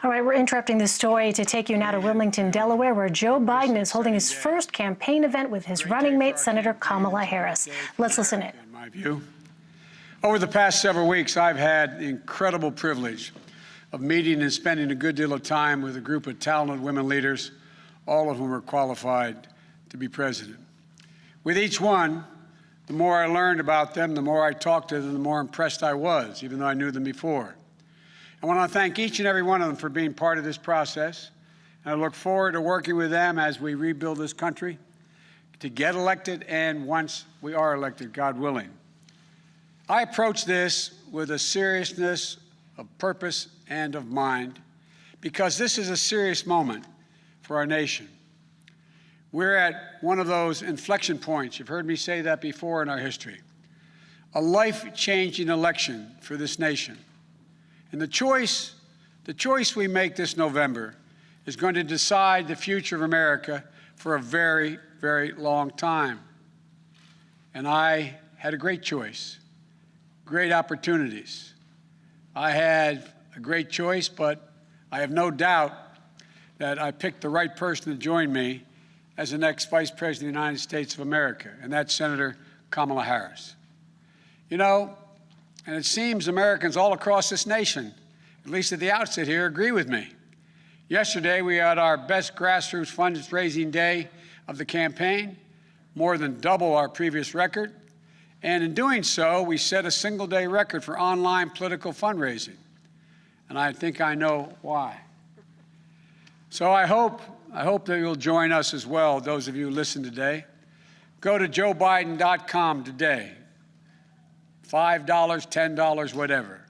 All right, we're interrupting this story to take you now to Wilmington, Delaware, where Joe Biden is holding his first campaign event with his running mate, Senator Kamala Harris. Let's listen in. In my view, over the past several weeks, I've had the incredible privilege of meeting and spending a good deal of time with a group of talented women leaders, all of whom are qualified to be president. With each one, the more I learned about them, the more I talked to them, the more impressed I was, even though I knew them before. I want to thank each and every one of them for being part of this process, and I look forward to working with them as we rebuild this country to get elected and once we are elected, God willing. I approach this with a seriousness of purpose and of mind because this is a serious moment for our nation. We're at one of those inflection points. You've heard me say that before in our history. A life-changing election for this nation. And the choice we make this November is going to decide the future of America for a very, very long time. And I had a great choice, great opportunities. I had a great choice, but I have no doubt that I picked the right person to join me as the next Vice President of the United States of America, and that's Senator Kamala Harris. You know, and it seems Americans all across this nation, at least at the outset here, agree with me. Yesterday, we had our best grassroots fundraising day of the campaign, more than double our previous record. And in doing so, we set a single-day record for online political fundraising. And I think I know why. So I hope that you'll join us as well, those of you who listen today. Go to joebiden.com today. $5, $10, whatever.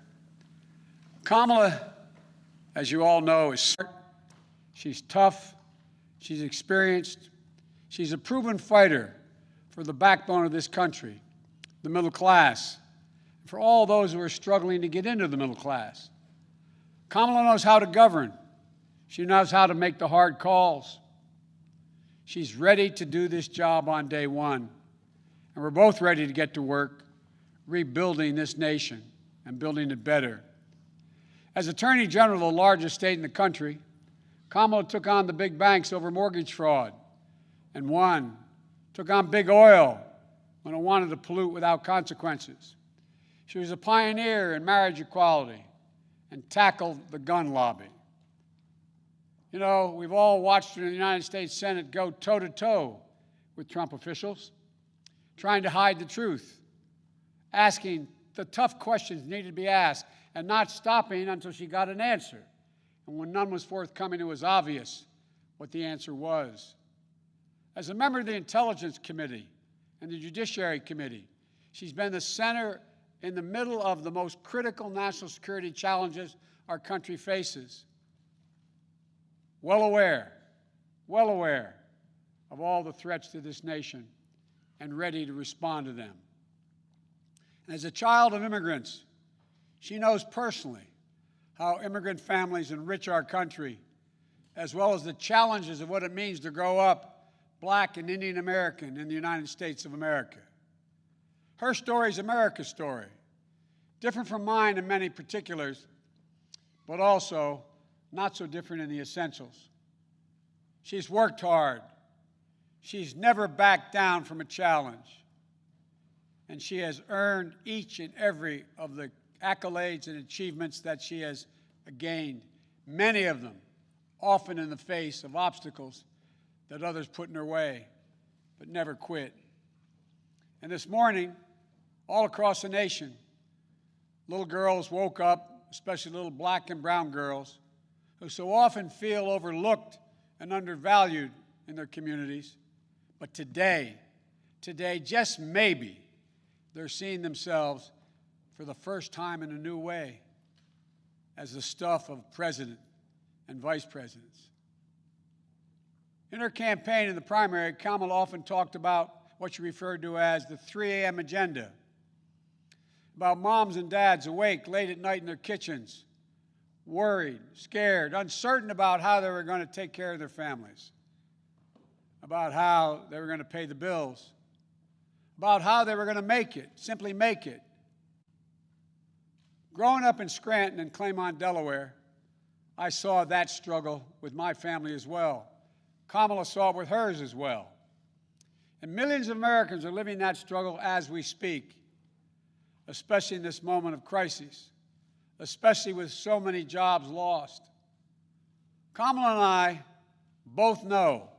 Kamala, as you all know, is smart. She's tough. She's experienced. She's a proven fighter for the backbone of this country, the middle class, for all those who are struggling to get into the middle class. Kamala knows how to govern. She knows how to make the hard calls. She's ready to do this job on day one. And we're both ready to get to work rebuilding this nation and building it better. As Attorney General of the largest state in the country, Kamala took on the big banks over mortgage fraud and won, took on big oil when it wanted to pollute without consequences. She was a pioneer in marriage equality and tackled the gun lobby. You know, we've all watched her in the United States Senate go toe-to-toe with Trump officials, trying to hide the truth, asking the tough questions needed to be asked, and not stopping until she got an answer. And when none was forthcoming, it was obvious what the answer was. As a member of the Intelligence Committee and the Judiciary Committee, she's been the center in the middle of the most critical national security challenges our country faces. Well aware of all the threats to this nation and ready to respond to them. As a child of immigrants, she knows personally how immigrant families enrich our country, as well as the challenges of what it means to grow up Black and Indian American in the United States of America. Her story is America's story, different from mine in many particulars, but also not so different in the essentials. She's worked hard. She's never backed down from a challenge. And she has earned each and every of the accolades and achievements that she has gained, many of them often in the face of obstacles that others put in her way, but never quit. And this morning, all across the nation, little girls woke up, especially little Black and brown girls, who so often feel overlooked and undervalued in their communities. But today, just maybe, they're seeing themselves for the first time in a new way as the stuff of president and vice presidents. In her campaign in the primary, Kamala often talked about what she referred to as the 3 a.m. agenda, about moms and dads awake late at night in their kitchens, worried, scared, uncertain about how they were going to take care of their families, about how they were going to pay the bills, about how they were going to make it, simply make it. Growing up in Scranton and Claymont, Delaware, I saw that struggle with my family as well. Kamala saw it with hers as well. And millions of Americans are living that struggle as we speak, especially in this moment of crisis, especially with so many jobs lost. Kamala and I both know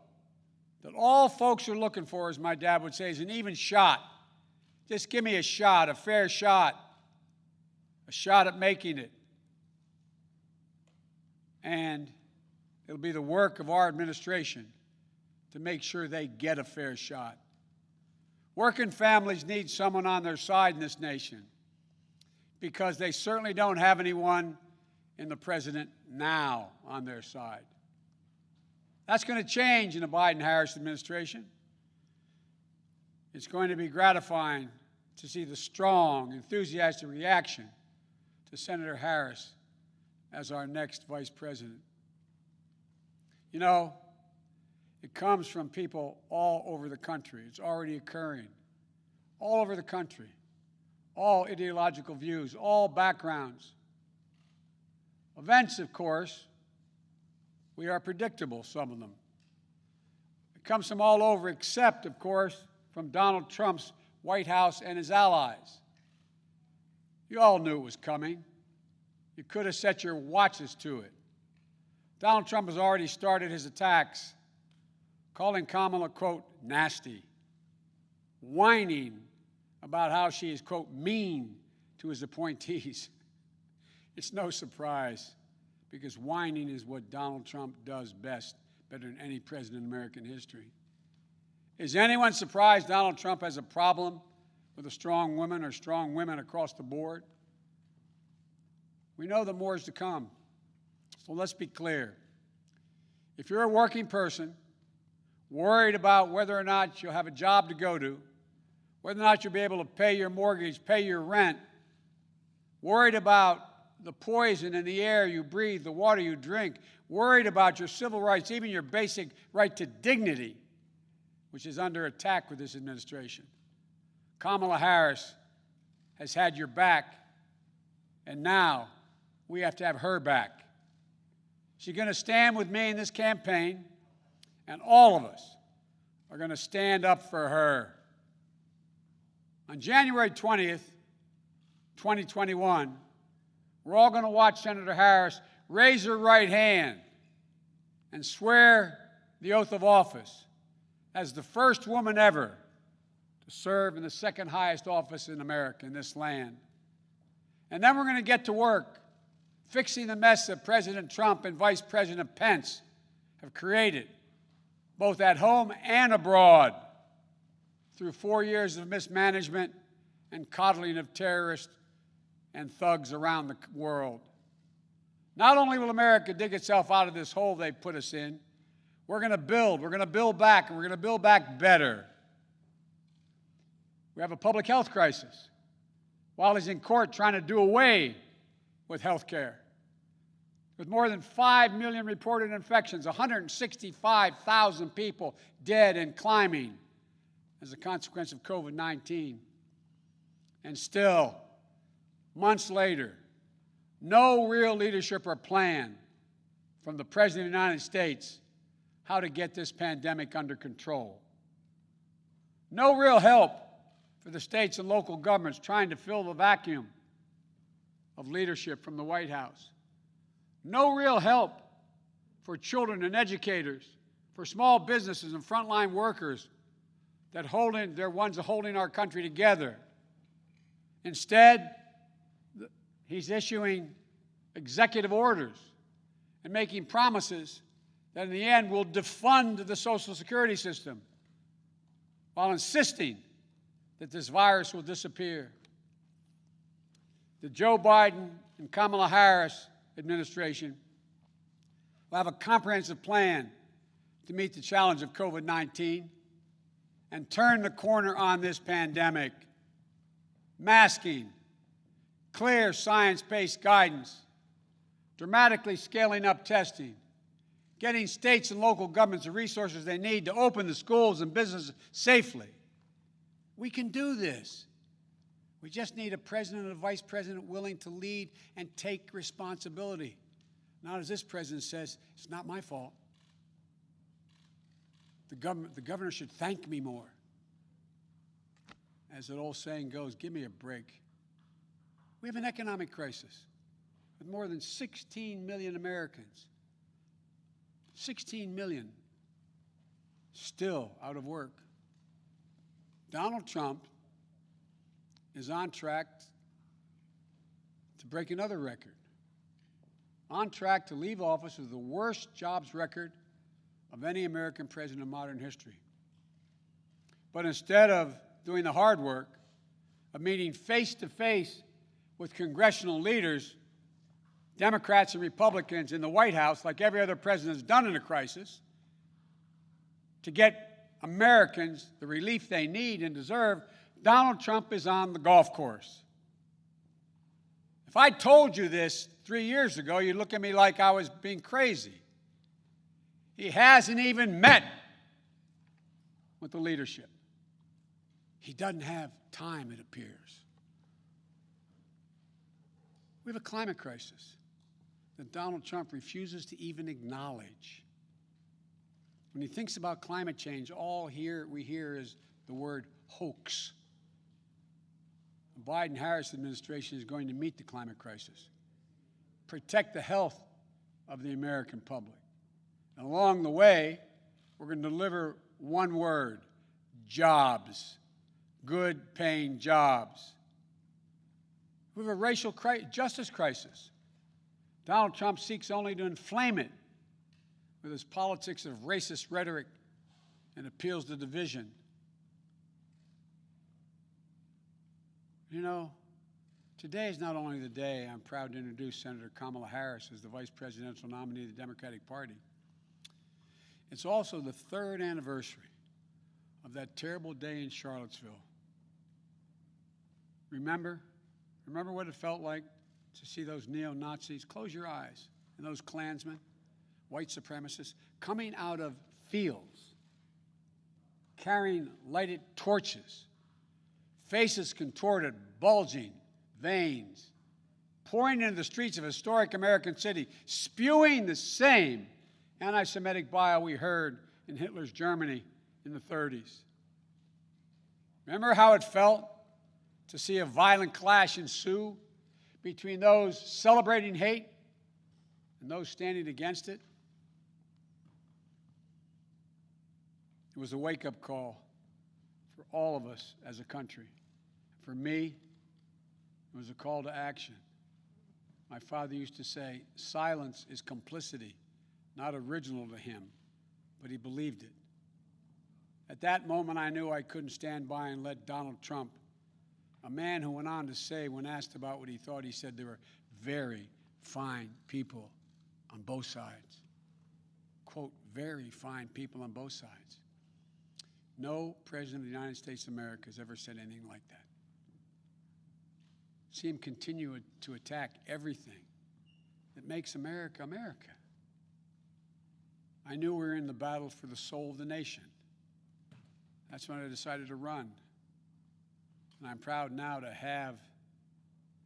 that all folks are looking for, as my dad would say, is an even shot. Just give me a shot, a fair shot, a shot at making it. And it'll be the work of our administration to make sure they get a fair shot. Working families need someone on their side in this nation because they certainly don't have anyone in the president now on their side. That's going to change in the Biden-Harris administration. It's going to be gratifying to see the strong, enthusiastic reaction to Senator Harris as our next vice president. You know, it comes from people all over the country. It's already occurring all over the country, all ideological views, all backgrounds. Events, of course, we are predictable, some of them. It comes from all over, except, of course, from Donald Trump's White House and his allies. You all knew it was coming. You could have set your watches to it. Donald Trump has already started his attacks, calling Kamala, quote, nasty, whining about how she is, quote, mean to his appointees. It's no surprise, because whining is what Donald Trump does best, better than any president in American history. Is anyone surprised Donald Trump has a problem with a strong woman or strong women across the board? We know that more is to come. So let's be clear. If you're a working person, worried about whether or not you'll have a job to go to, whether or not you'll be able to pay your mortgage, pay your rent, worried about the poison in the air you breathe, the water you drink, worried about your civil rights, even your basic right to dignity, which is under attack with this administration. Kamala Harris has had your back, and now we have to have her back. She's going to stand with me in this campaign, and all of us are going to stand up for her. On January 20th, 2021, we're all going to watch Senator Harris raise her right hand and swear the oath of office as the first woman ever to serve in the second highest office in America, in this land. And then we're going to get to work fixing the mess that President Trump and Vice President Pence have created, both at home and abroad, through 4 years of mismanagement and coddling of terrorists and thugs around the world. Not only will America dig itself out of this hole they've put us in, we're going to build back, and we're going to build back better. We have a public health crisis while he's in court trying to do away with health care. With more than 5 million reported infections, 165,000 people dead and climbing as a consequence of COVID-19. And still, months later, no real leadership or plan from the President of the United States how to get this pandemic under control. No real help for the states and local governments trying to fill the vacuum of leadership from the White House. No real help for children and educators, for small businesses and frontline workers they're ones holding our country together. Instead, he's issuing executive orders and making promises that in the end will defund the Social Security system while insisting that this virus will disappear. The Joe Biden and Kamala Harris administration will have a comprehensive plan to meet the challenge of COVID-19 and turn the corner on this pandemic. Masking, clear science-based guidance, dramatically scaling up testing, getting states and local governments the resources they need to open the schools and businesses safely. We can do this. We just need a president and a vice president willing to lead and take responsibility. Not as this president says, it's not my fault. The governor should thank me more. As that old saying goes, give me a break. We have an economic crisis with more than 16 million Americans, 16 million still out of work. Donald Trump is on track to break another record, on track to leave office with the worst jobs record of any American president in modern history. But instead of doing the hard work of meeting face-to-face with congressional leaders, Democrats and Republicans in the White House, like every other president has done in a crisis, to get Americans the relief they need and deserve, Donald Trump is on the golf course. If I told you this 3 years ago, you'd look at me like I was being crazy. He hasn't even met with the leadership. He doesn't have time, it appears. We have a climate crisis that Donald Trump refuses to even acknowledge. When he thinks about climate change, all we hear is the word hoax. The Biden-Harris administration is going to meet the climate crisis, protect the health of the American public. And along the way, we're going to deliver one word: jobs, good paying jobs. We have a racial justice crisis. Donald Trump seeks only to inflame it with his politics of racist rhetoric and appeals to division. You know, today is not only the day I'm proud to introduce Senator Kamala Harris as the vice presidential nominee of the Democratic Party. It's also the 3rd anniversary of that terrible day in Charlottesville. Remember what it felt like to see those neo-Nazis? Close your eyes. And those Klansmen, white supremacists, coming out of fields, carrying lighted torches, faces contorted, bulging, veins, pouring into the streets of a historic American city, spewing the same anti-Semitic bile we heard in Hitler's Germany in the 30s. Remember how it felt to see a violent clash ensue between those celebrating hate and those standing against it? It was a wake-up call for all of us as a country. For me, it was a call to action. My father used to say, silence is complicity, not original to him, but he believed it. At that moment, I knew I couldn't stand by and let Donald Trump, a man who went on to say, when asked about what he thought, he said there were very fine people on both sides. Quote, very fine people on both sides. No president of the United States of America has ever said anything like that. See him continue to attack everything that makes America, America. I knew we were in the battle for the soul of the nation. That's when I decided to run. And I'm proud now to have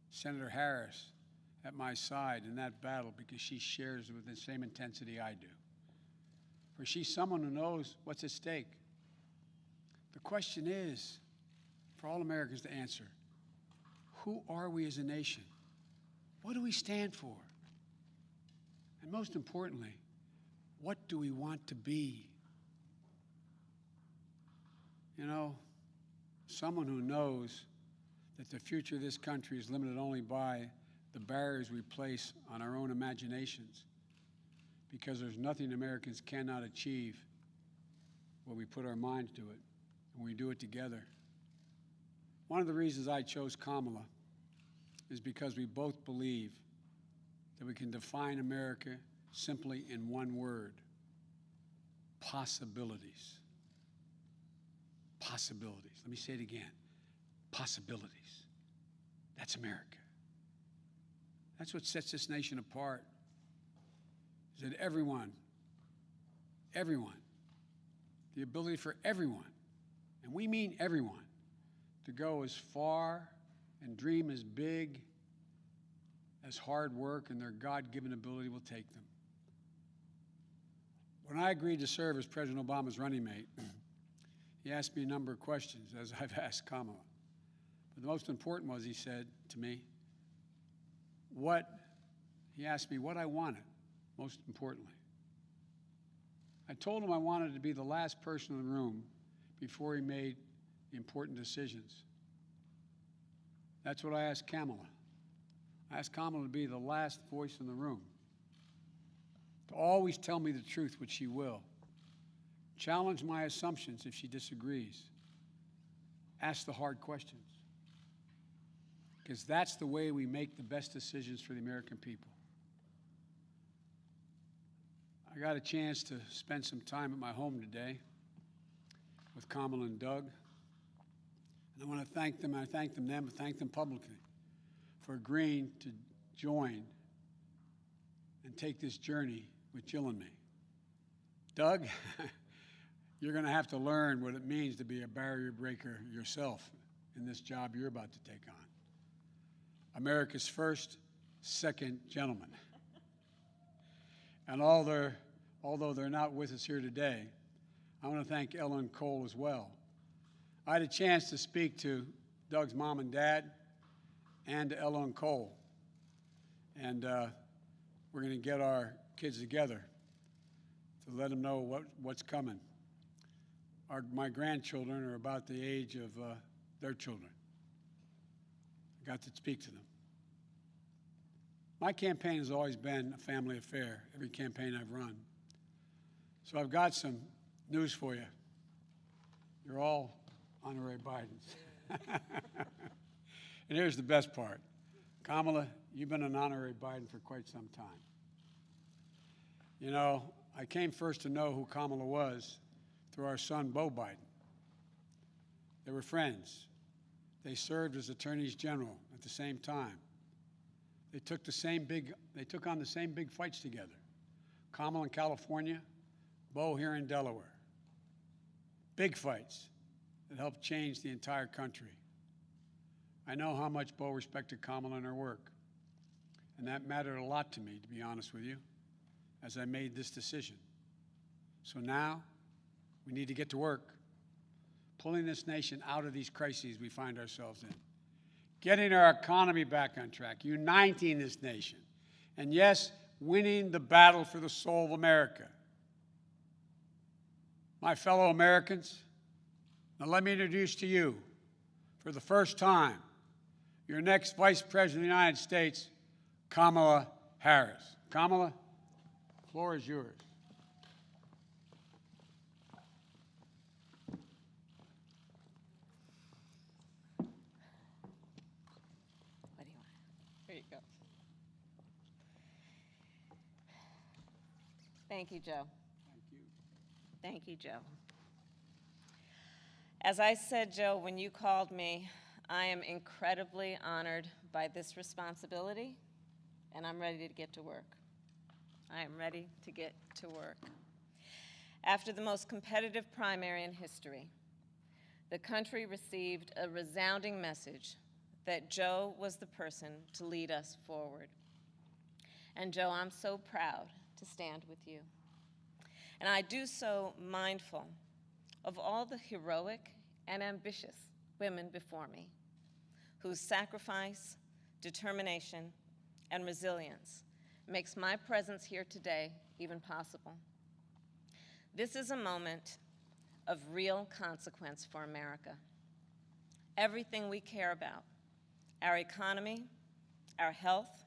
Senator Harris at my side in that battle because she shares with the same intensity I do. For she's someone who knows what's at stake. The question is, for all Americans to answer, who are we as a nation? What do we stand for? And most importantly, what do we want to be? You know, someone who knows that the future of this country is limited only by the barriers we place on our own imaginations, because there's nothing Americans cannot achieve when we put our minds to it, and we do it together. One of the reasons I chose Kamala is because we both believe that we can define America simply in one word: possibilities. Possibilities. Let me say it again. Possibilities. That's America. That's what sets this nation apart. Is that everyone, the ability for everyone, and we mean everyone, to go as far and dream as big as hard work and their God-given ability will take them. When I agreed to serve as President Obama's running mate, he asked me a number of questions, as I've asked Kamala. But the most important was, he said to me, he asked me what I wanted, most importantly. I told him I wanted to be the last person in the room before he made the important decisions. That's what I asked Kamala. I asked Kamala to be the last voice in the room, to always tell me the truth, which she will, challenge my assumptions if she disagrees, ask the hard questions, because that's the way we make the best decisions for the American people. I got a chance to spend some time at my home today with Kamala and Doug. And I want to thank them, and I thank them publicly for agreeing to join and take this journey with Jill and me. Doug, you're going to have to learn what it means to be a barrier breaker yourself in this job you're about to take on. America's first, second gentleman. And although they're not with us here today, I want to thank Ella and Cole as well. I had a chance to speak to Doug's mom and dad and to Ella and Cole. And we're going to get our kids together to let them know what's coming. My grandchildren are about the age of their children. I got to speak to them. My campaign has always been a family affair, every campaign I've run. So I've got some news for you. You're all honorary Bidens. And here's the best part. Kamala, you've been an honorary Biden for quite some time. You know, I came first to know who Kamala was through our son, Beau Biden. They were friends. They served as attorneys general at the same time. They took on the same big fights together. Kamala in California, Beau here in Delaware. Big fights that helped change the entire country. I know how much Beau respected Kamala and her work, and that mattered a lot to me, to be honest with you, as I made this decision. So now, we need to get to work, pulling this nation out of these crises we find ourselves in, getting our economy back on track, uniting this nation, and yes, winning the battle for the soul of America. My fellow Americans, now let me introduce to you, for the first time, your next Vice President of the United States, Kamala Harris. Kamala, the floor is yours. What do you want? Here you go. Thank you, Joe. Thank you. Thank you, Joe. As I said, Joe, when you called me, I am incredibly honored by this responsibility, and I'm ready to get to work. I am ready to get to work. After the most competitive primary in history, the country received a resounding message that Joe was the person to lead us forward. And Joe, I'm so proud to stand with you. And I do so mindful of all the heroic and ambitious women before me, whose sacrifice, determination, and resilience makes my presence here today even possible. This is a moment of real consequence for America. Everything we care about, our economy, our health,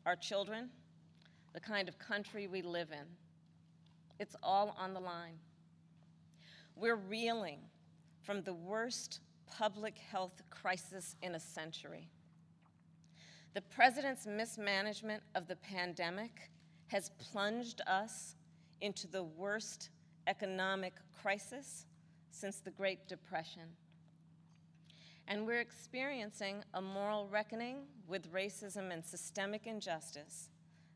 our children, the kind of country we live in, it's all on the line. We're reeling from the worst public health crisis in a century. The president's mismanagement of the pandemic has plunged us into the worst economic crisis since the Great Depression. And we're experiencing a moral reckoning with racism and systemic injustice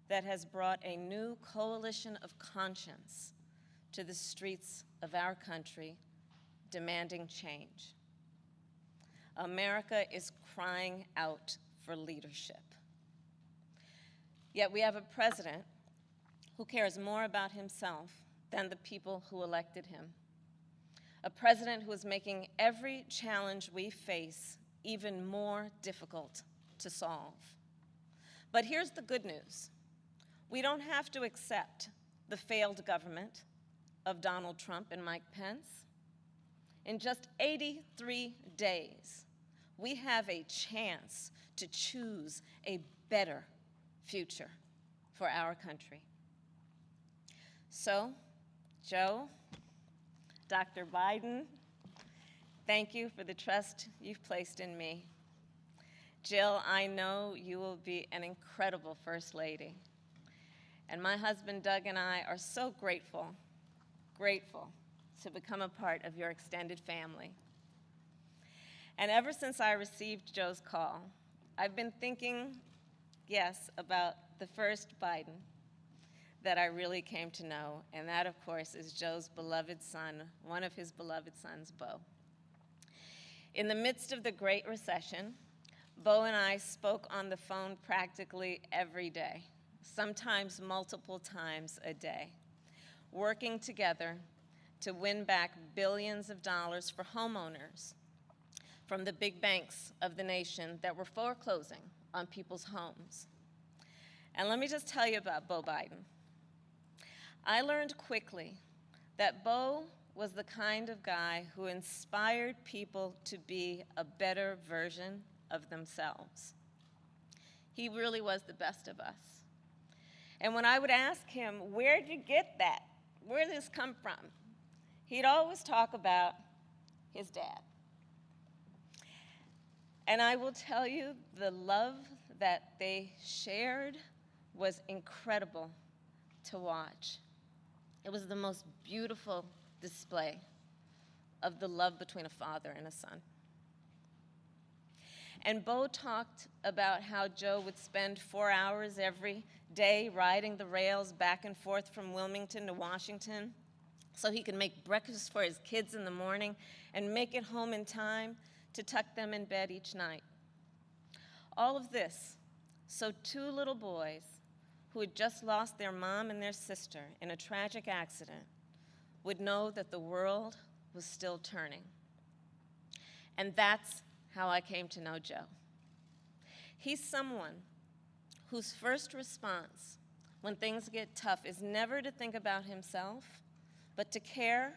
that has brought a new coalition of conscience to the streets of our country, demanding change. America is crying out for leadership. Yet we have a president who cares more about himself than the people who elected him. A president who is making every challenge we face even more difficult to solve. But here's the good news. We don't have to accept the failed government of Donald Trump and Mike Pence. In just 83 days, we have a chance to choose a better future for our country. So, Joe, Dr. Biden, thank you for the trust you've placed in me. Jill, I know you will be an incredible First Lady. And my husband Doug and I are so grateful to become a part of your extended family. And ever since I received Joe's call, I've been thinking, yes, about the first Biden that I really came to know, and that, of course, is Joe's beloved son, one of his beloved sons, Beau. In the midst of the Great Recession, Beau and I spoke on the phone practically every day, sometimes multiple times a day, working together to win back billions of dollars for homeowners from the big banks of the nation that were foreclosing on people's homes. And let me just tell you about Beau Biden. I learned quickly that Beau was the kind of guy who inspired people to be a better version of themselves. He really was the best of us. And when I would ask him, where'd you get that? Where did this come from? He'd always talk about his dad. And I will tell you, the love that they shared was incredible to watch. It was the most beautiful display of the love between a father and a son. And Beau talked about how Joe would spend 4 hours every day riding the rails back and forth from Wilmington to Washington so he could make breakfast for his kids in the morning and make it home in time to tuck them in bed each night. All of this so two little boys who had just lost their mom and their sister in a tragic accident would know that the world was still turning. And that's how I came to know Joe. He's someone whose first response when things get tough is never to think about himself, but to care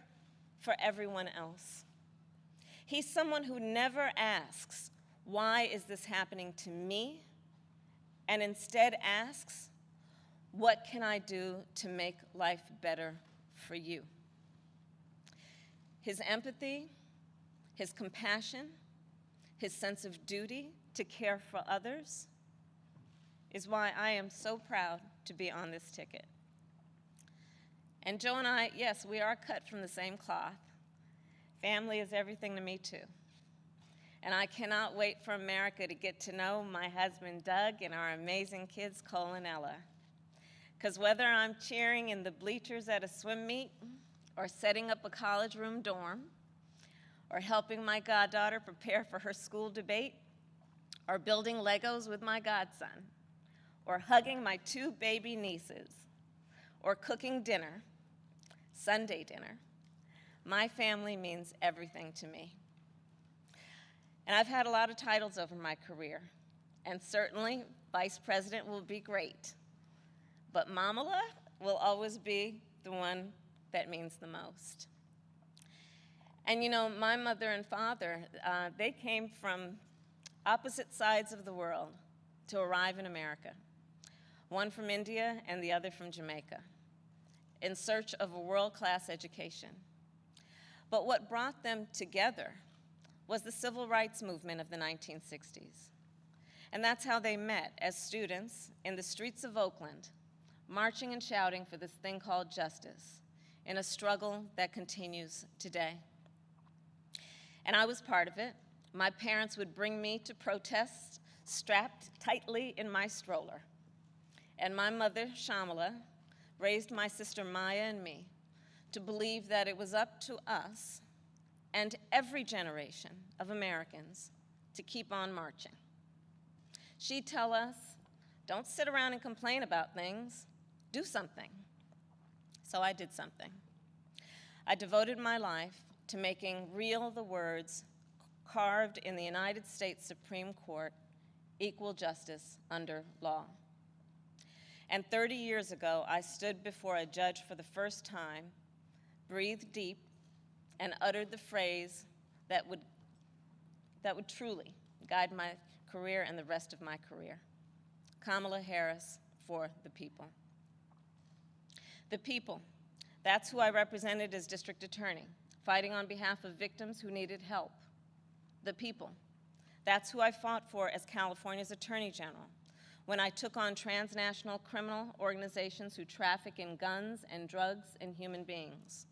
for everyone else. He's someone who never asks, why is this happening to me? And instead asks, what can I do to make life better for you? His empathy, his compassion, his sense of duty to care for others is why I am so proud to be on this ticket. And Joe and I, yes, we are cut from the same cloth. Family is everything to me too. And I cannot wait for America to get to know my husband Doug and our amazing kids Cole and Ella. Because whether I'm cheering in the bleachers at a swim meet, or setting up a college room dorm, or helping my goddaughter prepare for her school debate, or building Legos with my godson, or hugging my two baby nieces, or cooking dinner, Sunday dinner, my family means everything to me. And I've had a lot of titles over my career, and certainly vice president will be great. But Mamala will always be the one that means the most. And you know, my mother and father, they came from opposite sides of the world to arrive in America. One from India and the other from Jamaica, in search of a world-class education. But what brought them together was the civil rights movement of the 1960s. And that's how they met, as students in the streets of Oakland, marching and shouting for this thing called justice, in a struggle that continues today. And I was part of it. My parents would bring me to protests strapped tightly in my stroller. And my mother, Shamala, raised my sister Maya and me to believe that it was up to us and every generation of Americans to keep on marching. She'd tell us, Don't sit around and complain about things. Do something. So I did something. I devoted my life to making real the words carved in the United States Supreme Court, equal justice under law. And 30 years ago, I stood before a judge for the first time, breathed deep, and uttered the phrase that would truly guide my career and the rest of my career. Kamala Harris for the people. The people, that's who I represented as district attorney, fighting on behalf of victims who needed help. The people, that's who I fought for as California's Attorney General, when I took on transnational criminal organizations who traffic in guns and drugs and human beings.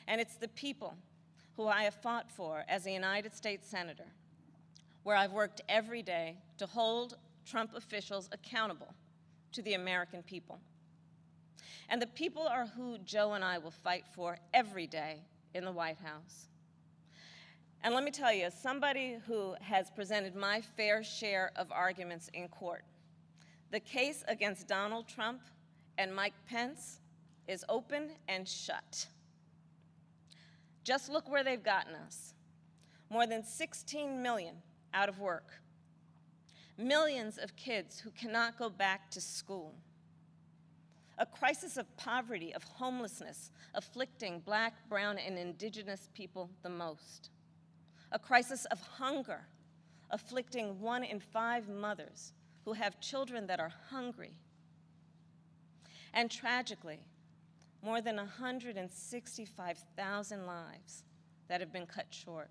And it's the people who I have fought for as a United States Senator, where I've worked every day to hold Trump officials accountable to the American people. And the people are who Joe and I will fight for every day in the White House. And let me tell you, as somebody who has presented my fair share of arguments in court, the case against Donald Trump and Mike Pence is open and shut. Just look where they've gotten us. More than 16 million out of work. Millions of kids who cannot go back to school. A crisis of poverty, of homelessness, afflicting Black, brown, and indigenous people the most. A crisis of hunger, afflicting 1 in 5 mothers who have children that are hungry. And tragically, more than 165,000 lives that have been cut short.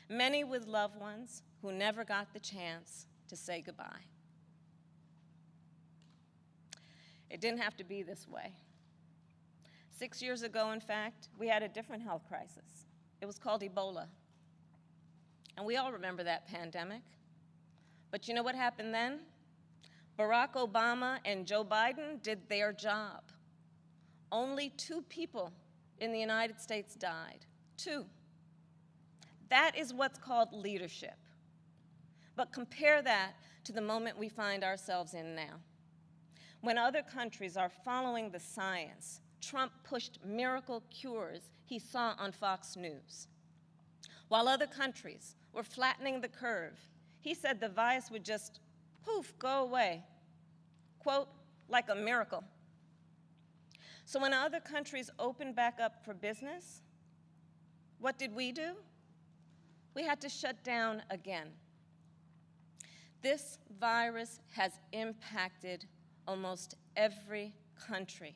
Many with loved ones who never got the chance to say goodbye. It didn't have to be this way. 6 years ago, in fact, we had a different health crisis. It was called Ebola. And we all remember that pandemic. But you know what happened then? Barack Obama and Joe Biden did their job. Only 2 people in the United States died. 2. That is what's called leadership. But compare that to the moment we find ourselves in now. When other countries are following the science, Trump pushed miracle cures he saw on Fox News. While other countries were flattening the curve, he said the virus would just, poof, go away. Quote, like a miracle. So when other countries opened back up for business, what did we do? We had to shut down again. This virus has impacted almost every country.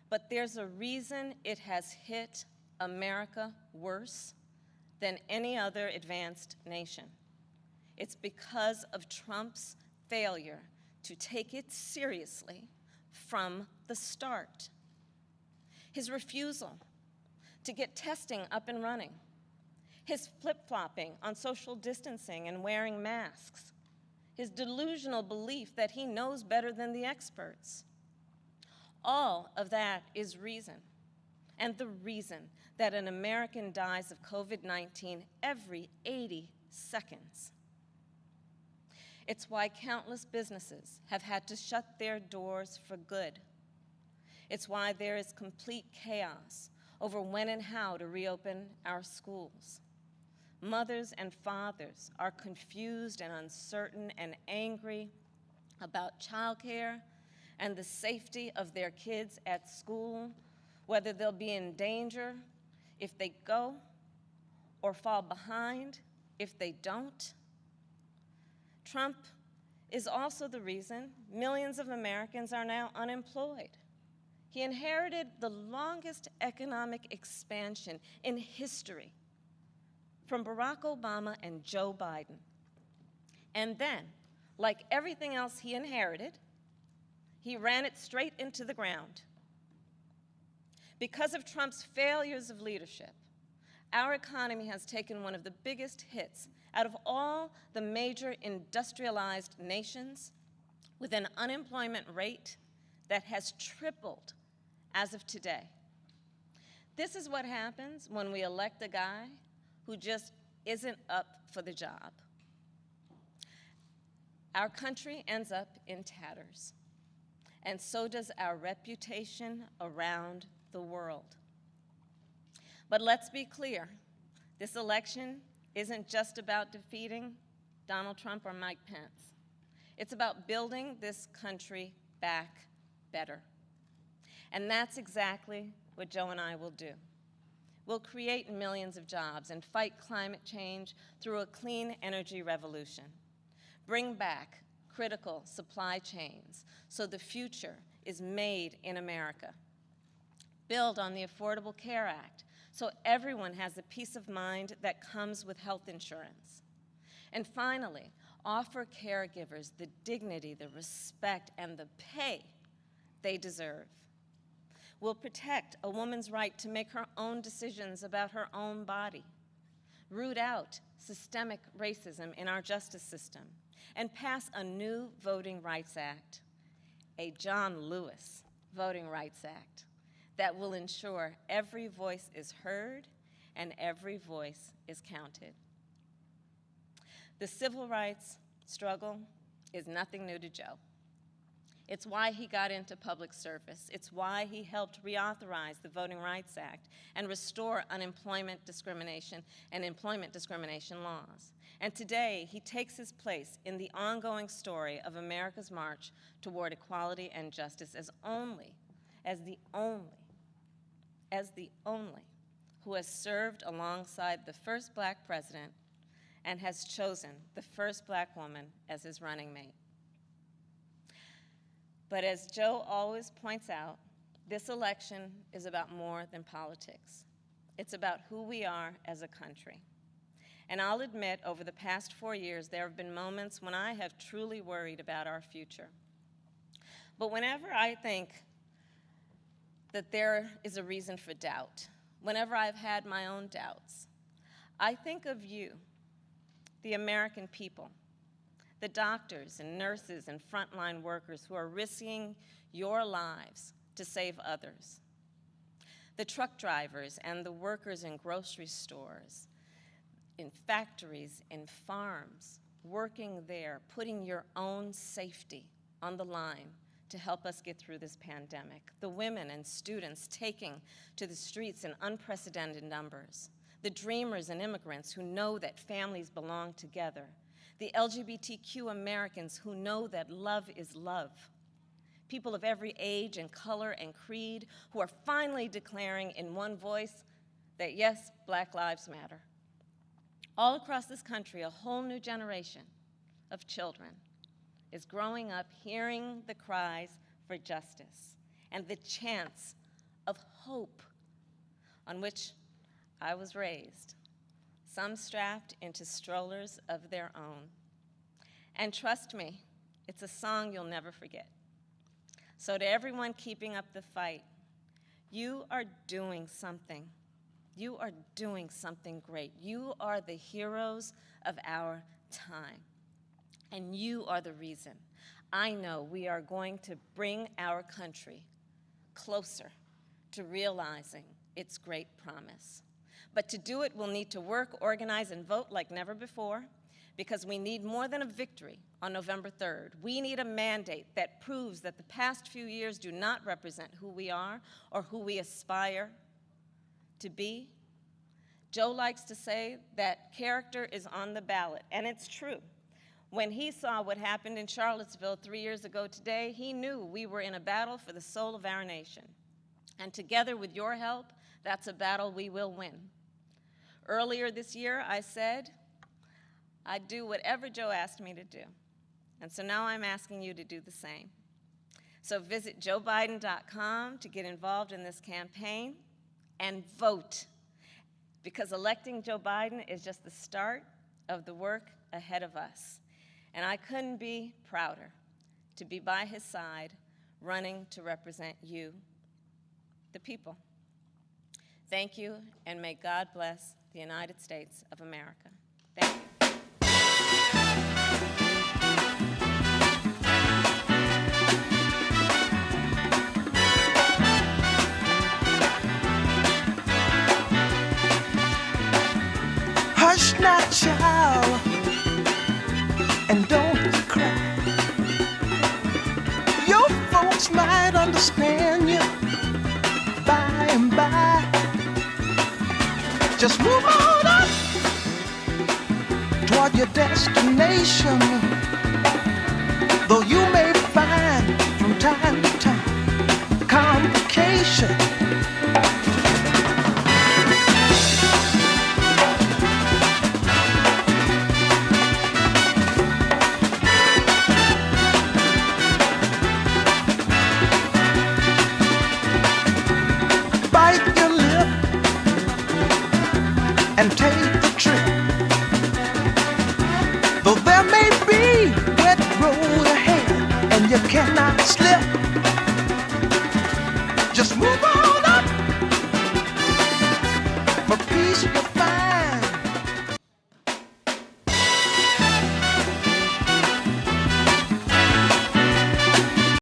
But there's a reason it has hit America worse than any other advanced nation. It's because of Trump's failure to take it seriously from the start. His refusal to get testing up and running. His flip-flopping on social distancing and wearing masks. His delusional belief that he knows better than the experts. All of that is reason, and the reason that an American dies of COVID-19 every 80 seconds. It's why countless businesses have had to shut their doors for good. It's why there is complete chaos over when and how to reopen our schools. Mothers and fathers are confused and uncertain and angry about childcare and the safety of their kids at school, whether they'll be in danger if they go or fall behind if they don't. Trump is also the reason millions of Americans are now unemployed. He inherited the longest economic expansion in history from Barack Obama and Joe Biden. And then, like everything else he inherited, he ran it straight into the ground. Because of Trump's failures of leadership, our economy has taken one of the biggest hits out of all the major industrialized nations, with an unemployment rate that has tripled as of today. This is what happens when we elect a guy who just isn't up for the job. our country ends up in tatters, and so does our reputation around the world. But let's be clear, this election isn't just about defeating Donald Trump or Mike Pence. It's about building this country back better. And that's exactly what Joe and I will do. We'll create millions of jobs and fight climate change through a clean energy revolution. Bring back critical supply chains so the future is made in America. Build on the Affordable Care Act so everyone has the peace of mind that comes with health insurance. And finally, offer caregivers the dignity, the respect, and the pay they deserve. We'll protect a woman's right to make her own decisions about her own body, root out systemic racism in our justice system, and pass a new Voting Rights Act, a John Lewis Voting Rights Act, that will ensure every voice is heard and every voice is counted. The civil rights struggle is nothing new to Joe. It's why he got into public service. It's why he helped reauthorize the Voting Rights Act and restore unemployment discrimination and employment discrimination laws. And today, he takes his place in the ongoing story of America's march toward equality and justice as the only who has served alongside the first black president and has chosen the first black woman as his running mate. But as Joe always points out, this election is about more than politics. It's about who we are as a country. And I'll admit, over the past 4 years, there have been moments when I have truly worried about our future. But whenever I think that there is a reason for doubt, whenever I've had my own doubts, I think of you, the American people, the doctors and nurses and frontline workers who are risking your lives to save others, the truck drivers and the workers in grocery stores, in factories, in farms, working there, putting your own safety on the line to help us get through this pandemic, the women and students taking to the streets in unprecedented numbers, the dreamers and immigrants who know that families belong together, the LGBTQ Americans who know that love is love, people of every age and color and creed who are finally declaring in one voice that yes, Black lives matter. All across this country, a whole new generation of children is growing up hearing the cries for justice and the chants of hope on which I was raised, some strapped into strollers of their own. And trust me, it's a song you'll never forget. So to everyone keeping up the fight, you are doing something. You are doing something great. You are the heroes of our time. And you are the reason I know we are going to bring our country closer to realizing its great promise. But to do it, we'll need to work, organize, and vote like never before, because we need more than a victory on November 3rd. We need a mandate that proves that the past few years do not represent who we are or who we aspire to be. Joe likes to say that character is on the ballot, and it's true. When he saw what happened in Charlottesville 3 years ago today, he knew we were in a battle for the soul of our nation. And together with your help, that's a battle we will win. Earlier this year, I said I'd do whatever Joe asked me to do. And so now I'm asking you to do the same. So visit joebiden.com to get involved in this campaign and vote, because electing Joe Biden is just the start of the work ahead of us. And I couldn't be prouder to be by his side, running to represent you, the people. Thank you, and may God bless the United States of America. Thank you. Hush not, child, and don't cry. understand you by and by. Just move on up toward your destination. Though you may find from time to time complications. Bite your lip and take the trip. Though there may be wet road ahead and you cannot sleep.